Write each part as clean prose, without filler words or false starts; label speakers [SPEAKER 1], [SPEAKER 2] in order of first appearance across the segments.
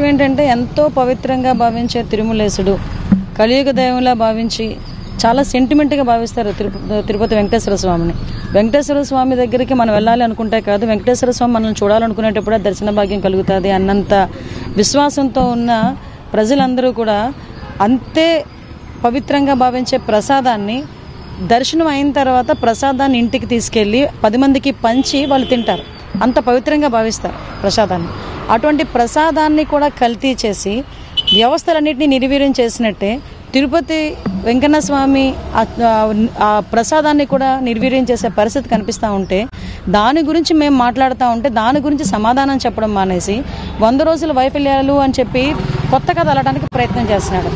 [SPEAKER 1] విషయం ఏంటంటే ఎంతో పవిత్రంగా భావించే తిరుమలేశుడు కలియుగ దైవంలా భావించి చాలా సెంటిమెంట్గా భావిస్తారు తిరుపతి వెంకటేశ్వర స్వామిని. వెంకటేశ్వర స్వామి దగ్గరికి మనం వెళ్ళాలి అనుకుంటే కాదు, వెంకటేశ్వర స్వామి మనల్ని చూడాలనుకునేటప్పుడు దర్శన భాగ్యం కలుగుతుంది అన్నంత విశ్వాసంతో ఉన్న ప్రజలందరూ కూడా అంతే పవిత్రంగా భావించే ప్రసాదాన్ని దర్శనం అయిన తర్వాత ప్రసాదాన్ని ఇంటికి తీసుకెళ్ళి 10 మందికి పంచి వాళ్ళు తింటారు. అంత పవిత్రంగా భావిస్తారు ప్రసాదాన్ని. అటువంటి ప్రసాదాన్ని కూడా కల్తీ చేసి వ్యవస్థలన్నింటినీ నిర్వీర్యం చేసినట్టే తిరుపతి వెంకన్న స్వామి ఆ ప్రసాదాన్ని కూడా నిర్వీర్యం చేసే పరిస్థితి కనిపిస్తూ ఉంటే దాని గురించి మేము మాట్లాడుతూ ఉంటే దాని గురించి సమాధానం చెప్పడం మానేసి 100 రోజుల వైఫల్యాలు అని చెప్పి కొత్త కథ అల్లడానికి ప్రయత్నం చేస్తున్నాడు.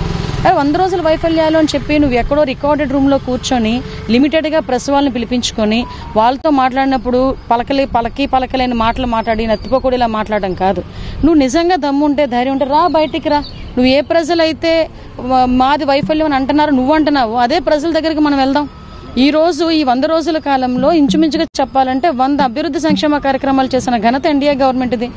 [SPEAKER 1] 100 రోజుల వైఫల్యాలు అని చెప్పి నువ్వు ఎక్కడో రికార్డెడ్ రూమ్లో కూర్చొని లిమిటెడ్గా ప్రెస్ వాళ్ళని పిలిపించుకొని వాళ్ళతో మాట్లాడినప్పుడు పలకలేని మాటలు మాట్లాడి నత్తిపోకూడేలా మాట్లాడడం కాదు. నువ్వు నిజంగా దమ్ము ఉంటే ధైర్యం ఉంటే రా, బయటికి రా. నువ్వు ఏ ప్రజలైతే మాది వైఫల్యం అని అంటున్నారో నువ్వు అంటున్నావు, అదే ప్రజల దగ్గరికి మనం వెళ్దాం. ఈరోజు ఈ 100 రోజుల కాలంలో ఇంచుమించుగా చెప్పాలంటే 100 అభివృద్ధి సంక్షేమ కార్యక్రమాలు చేసిన ఘనత ఎన్డీఏ గవర్నమెంట్ది.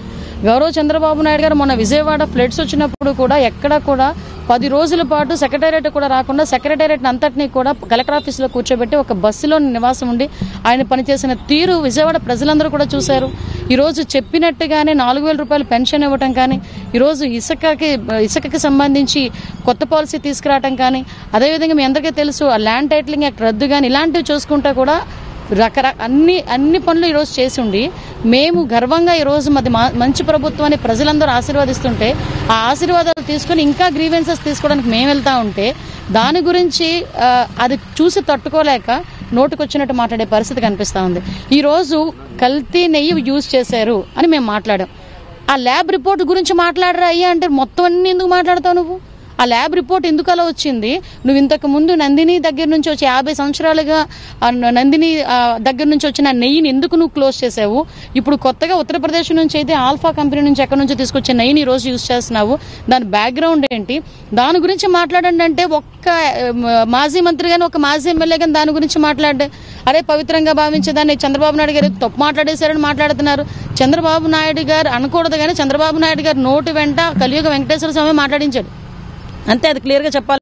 [SPEAKER 1] గౌరవ చంద్రబాబు నాయుడు గారు మొన్న విజయవాడ ఫ్లడ్స్ వచ్చినప్పుడు కూడా ఎక్కడా కూడా 10 రోజుల పాటు సెక్రటేరియట్ కూడా రాకుండా సెక్రటేరియట్ అంతటినీ కూడా కలెక్టర్ ఆఫీసులో కూర్చోబెట్టి ఒక బస్సులో నివాసం ఉండి ఆయన పనిచేసిన తీరు విజయవాడ ప్రజలందరూ కూడా చూశారు. ఈరోజు చెప్పినట్టుగానే 4,000 రూపాయలు పెన్షన్ ఇవ్వటం కానీ, ఈరోజు ఇసుకకి సంబంధించి కొత్త పాలసీ తీసుకురావటం కానీ, అదేవిధంగా మీ అందరికీ తెలుసు ఆ ల్యాండ్ టైటిలింగ్ యాక్ట్ రద్దు కానీ ఇలాంటివి చూసుకుంటే కూడా అన్ని పనులు ఈరోజు చేసి ఉండి మేము గర్వంగా ఈరోజు మంచి ప్రభుత్వాన్ని ప్రజలందరూ ఆశీర్వదిస్తుంటే ఆ ఆశీర్వాదాలు తీసుకుని ఇంకా గ్రీవెన్సెస్ తీసుకోవడానికి మేము వెళ్తా ఉంటే దాని గురించి అది చూసి తట్టుకోలేక నోటుకొచ్చినట్టు మాట్లాడే పరిస్థితి కనిపిస్తూ ఉంది. ఈరోజు కల్తీ నెయ్యి యూజ్ చేశారు అని మేము మాట్లాడాం. ఆ ల్యాబ్ రిపోర్ట్ గురించి మాట్లాడరా అయ్యా అంటే మొత్తం అన్ని ఎందుకు మాట్లాడతావు నువ్వు? ఆ ల్యాబ్ రిపోర్ట్ ఎందుకు అలా వచ్చింది? నువ్వు ఇంతకు ముందు నందిని దగ్గర నుంచి వచ్చి 50 సంవత్సరాలుగా నందిని దగ్గర నుంచి వచ్చిన నెయ్యిని ఎందుకు నువ్వు క్లోజ్ చేసావు? ఇప్పుడు కొత్తగా ఉత్తరప్రదేశ్ నుంచి అయితే ఆల్ఫా కంపెనీ నుంచి ఎక్కడి నుంచి తీసుకొచ్చే నెయ్యిని ఈ రోజు యూజ్ చేస్తున్నావు, దాని బ్యాక్గ్రౌండ్ ఏంటి? దాని గురించి మాట్లాడండి అంటే ఒక్క మాజీ మంత్రి కానీ ఒక మాజీ ఎమ్మెల్యే కానీ దాని గురించి మాట్లాడే అరే పవిత్రంగా భావించేదాన్ని చంద్రబాబు నాయుడు గారు తప్పు మాట్లాడేశారని మాట్లాడుతున్నారు. చంద్రబాబు నాయుడు గారు అనకూడదు కానీ చంద్రబాబు నాయుడు గారు నోటి వెంట కలియుగ వెంకటేశ్వర స్వామి మాట్లాడించాడు అంతే. అది క్లియర్గా చెప్పాలి.